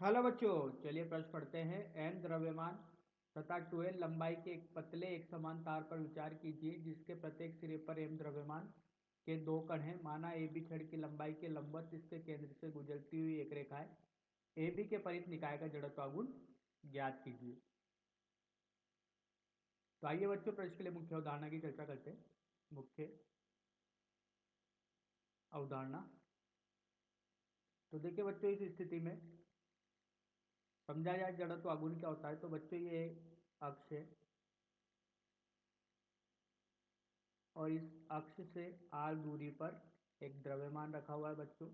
Hello बच्चों, चलिए प्रश्न पढ़ते हैं। एन द्रव्यमान तथा 2l लंबाई के एक पतले एक समान तार पर विचार कीजिए जिसके प्रत्येक सिरे पर m द्रव्यमान के दो कण हैं। माना ए बी छड़ की लंबाई के लंबवत इसके केंद्र से गुजरती हुई एक रेखा है। ए बी के परित निकाय का जड़त्वागुण ज्ञात कीजिए। तो आइए बच्चों, प्रश्न के लिए मुख्य अवधारणा की चर्चा करते हैं। मुख्य अवधारणा। तो देखिए बच्चों, इस स्थिति में समझा जाए जड़त्वागुण क्या होता है। तो बच्चों, ये अक्ष है और इस अक्ष से r दूरी पर एक द्रव्यमान रखा हुआ है बच्चों,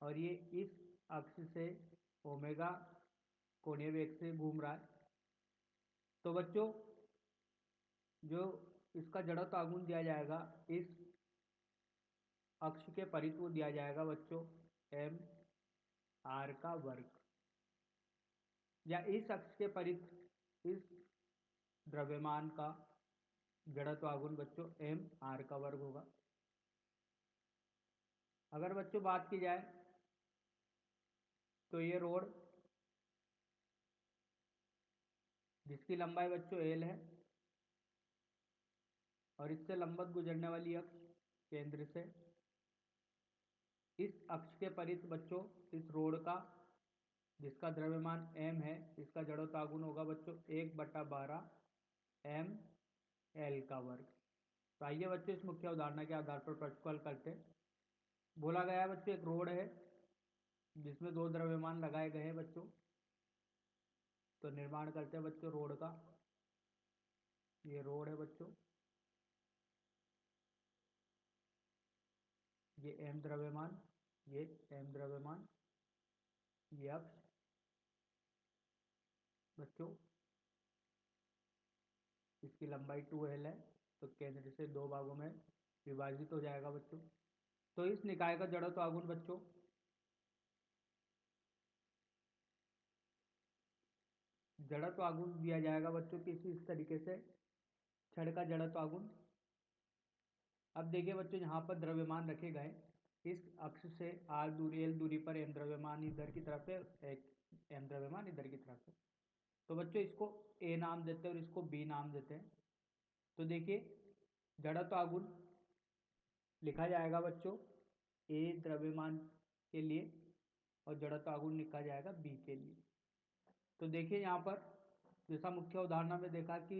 और ये इस अक्ष से ओमेगा कोणीय वेग से घूम रहा है। तो बच्चों, जो इसका जड़त्वागुण दिया जाएगा इस अक्ष के परित वो दिया जाएगा बच्चों m r का वर्ग, या इस अक्ष के परित इस द्रव्यमान का जड़त्वागुण बच्चों m r का वर्ग होगा। अगर बच्चों बात की जाए तो ये रोड जिसकी लंबाई बच्चों l है और इससे लंबवत गुजरने वाली अक्ष केंद्र से इस अक्ष के परित बच्चों इस रोड का जिसका द्रव्यमान m है, इसका जड़त्वागुण होगा बच्चों 1/12 m l का वर्ग। तो आइए बच्चों, इस मुख्य अवधारणा के आधार पर प्रश्न को हल करते हैं। बोला गया है बच्चों, एक रोड है जिसमें दो द्रव्यमान लगाए गए हैं बच्चों। तो निर्माण करते हैं बच्चों रोड का। ये रोड है बच्चों, ये m द्रव्यमान, ये m द्रव्यमान, ये अक्ष बच्चों, इसकी लंबाई 2l है। तो केंद्र से दो भागों में विभाजित हो जाएगा बच्चों। तो इस निकाय का जड़त्वागुण बच्चों जड़त्वागुण दिया जाएगा बच्चों किसी इस तरीके से, छड़ का जड़त्वागुण। अब देखिए बच्चों, यहाँ पर द्रव्यमान रखे गए इस अक्ष से r दूरी l दूरी पर m द्रव्यमान इधर की तरफ है, एक m द्रव्यमान इधर की तरफ है। तो बच्चों इसको a नाम देते हैं और इसको b नाम देते हैं। तो देखिए जड़त्वागुण लिखा जाएगा बच्चों a द्रव्यमान के लिए और जड़त्वागुण लिखा जाएगा b के लिए। तो देखिए यहाँ पर जैसा मुख्य उदाहरण में देखा कि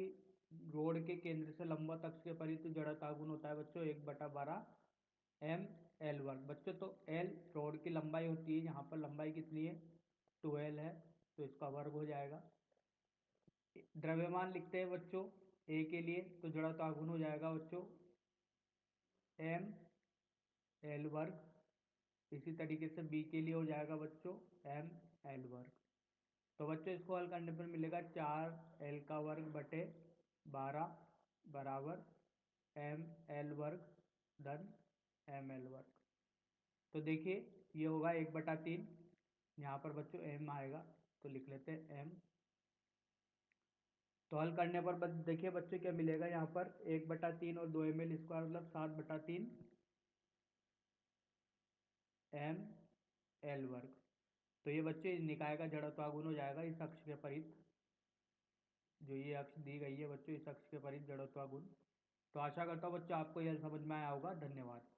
रोड के केंद्र से लंबवत अक्ष के परित जड़त्वागुण होता है बच्चों 1/12 m l वर्ग। बच्चों तो l रोड की लंबाई होती है, यहाँ पर लंबाई कितनी है 2l है, तो इसका वर्ग हो जाएगा। द्रव्यमान लिखते हैं बच्चों a के लिए, तो जड़त्वागुण हो जाएगा बच्चों m l वर्ग। इसी तरीके से b के लिए हो जाएगा बच्चों m l वर्ग। तो बच्चों इसको हल करने पर मिलेगा 4l का वर्ग बटे 12 बराबर m l वर्ग धन m l वर्ग। तो देखिए ये होगा 1/3, यहाँ पर बच्चों m आएगा तो लिख लेते हैं m। तो हल करने पर देखिए बच्चों क्या मिलेगा, यहाँ पर 1/3 और 2ml स्क्वायर मतलब 7/3 m l वर्ग। तो ये बच्चे इस निकाय का जड़त्वागुण हो जाएगा इस अक्ष के परित, जो ये अक्ष दी गई है बच्चों, इस अक्ष के परित जड़त्वागुण। तो आशा करता हूँ बच्चों आपको यह समझ में आया होगा। धन्यवाद।